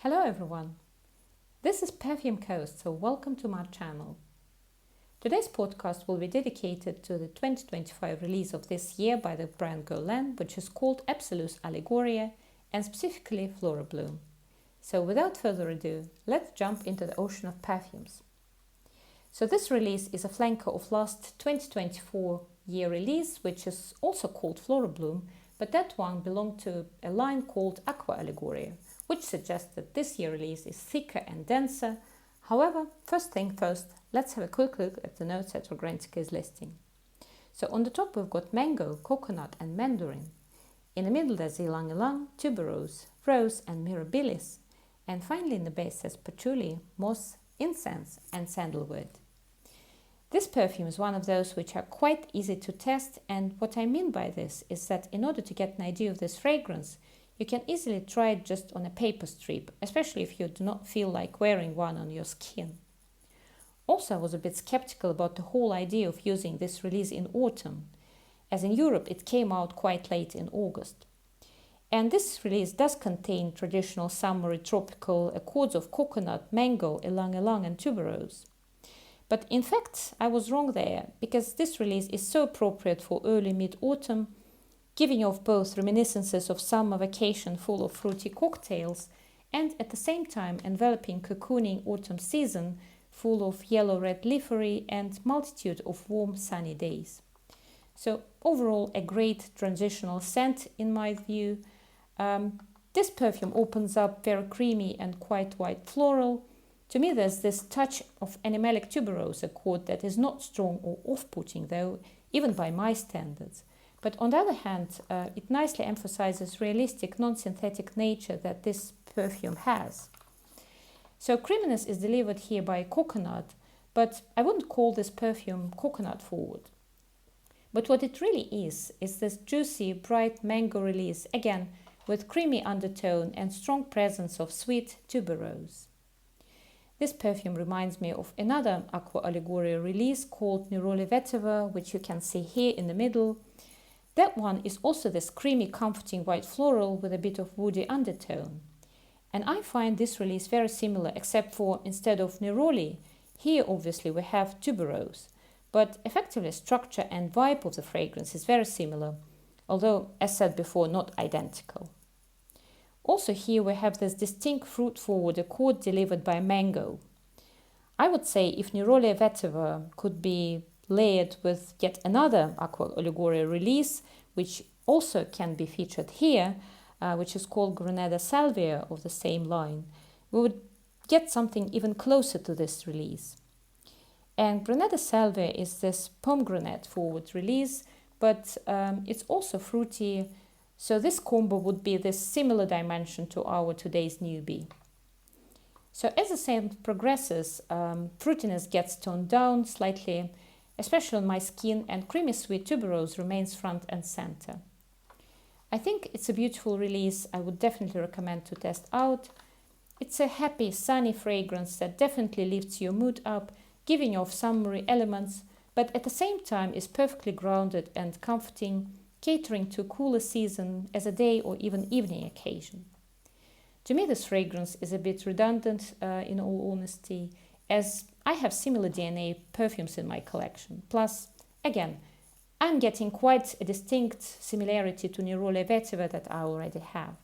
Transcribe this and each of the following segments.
Hello everyone, this is Perfume Coast, so welcome to my channel. Today's podcast will be dedicated to the 2025 release of this year by the brand Guerlain, which is called Absolus Allegoria and specifically Florabloom. So without further ado, let's jump into the ocean of perfumes. So this release is a flanker of last 2024 year release, which is also called Florabloom, but that one belonged to a line called Aqua Allegoria, which suggests that this year release is thicker and denser. However, first thing first, let's have a quick look at the notes that Organica is listing. So on the top we've got mango, coconut and mandarin. In the middle there's ylang ylang, tuberose, rose and mirabilis. And finally in the base there's patchouli, moss, incense and sandalwood. This perfume is one of those which are quite easy to test, and what I mean by this is that in order to get an idea of this fragrance, you can easily try it just on a paper strip, especially if you do not feel like wearing one on your skin. Also, I was a bit skeptical about the whole idea of using this release in autumn, as in Europe it came out quite late in August. And this release does contain traditional summery tropical accords of coconut, mango, ylang ylang and tuberose. But in fact, I was wrong there, because this release is so appropriate for early mid-autumn, giving off both reminiscences of summer vacation full of fruity cocktails and at the same time enveloping cocooning autumn season full of yellow-red leafery and multitude of warm sunny days. So overall a great transitional scent in my view. This perfume opens up very creamy and quite white floral. To me there's this touch of animalic tuberose accord that is not strong or off-putting though, even by my standards. But on the other hand, it nicely emphasizes realistic, non-synthetic nature that this perfume has. So creaminess is delivered here by coconut, but I wouldn't call this perfume coconut forward. But what it really is this juicy, bright mango release, again with creamy undertone and strong presence of sweet tuberose. This perfume reminds me of another Aqua Allegoria release called Nerolia Vetiver, which you can see here in the middle. That one is also this creamy, comforting white floral with a bit of woody undertone. And I find this release very similar, except for instead of neroli, here obviously we have tuberose. But effectively structure and vibe of the fragrance is very similar, although as said before, not identical. Also here we have this distinct fruit-forward accord delivered by mango. I would say if Nerolia Vetiver could be layered with yet another Aqua Allegoria release, which also can be featured here, which is called Granada Salvia of the same line, we would get something even closer to this release. And Granada Salvia is this pomegranate forward release, but it's also fruity, so this combo would be this similar dimension to our today's newbie. So as the scent progresses, fruitiness gets toned down slightly, especially on my skin, and creamy sweet tuberose remains front and center. I think it's a beautiful release. I would definitely recommend to test out. It's a happy, sunny fragrance that definitely lifts your mood up, giving off summery elements, but at the same time is perfectly grounded and comforting, catering to a cooler season as a day or even evening occasion. To me, this fragrance is a bit redundant, in all honesty, as I have similar DNA perfumes in my collection. Plus, again, I'm getting quite a distinct similarity to Nerolia Vetiver that I already have.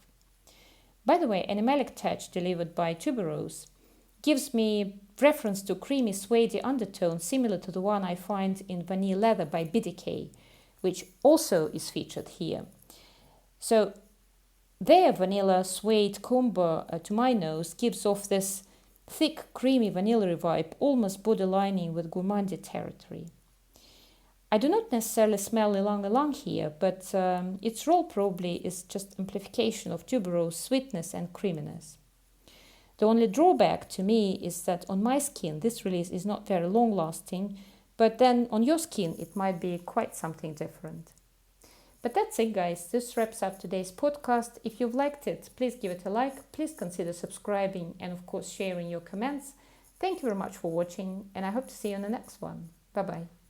By the way, animalic touch delivered by tuberose gives me reference to creamy suede undertone similar to the one I find in Vanille Leather by BDK, which also is featured here. So their vanilla suede combo to my nose gives off this thick, creamy vanilla vibe, almost borderlining with gourmandie territory. I do not necessarily smell ylang ylang here, but its role probably is just amplification of tuberose sweetness and creaminess. The only drawback to me is that on my skin this release is not very long lasting, but then on your skin it might be quite something different. But that's it guys, this wraps up today's podcast. If you've liked it, please give it a like, please consider subscribing and of course sharing your comments. Thank you very much for watching and I hope to see you on the next one. Bye bye.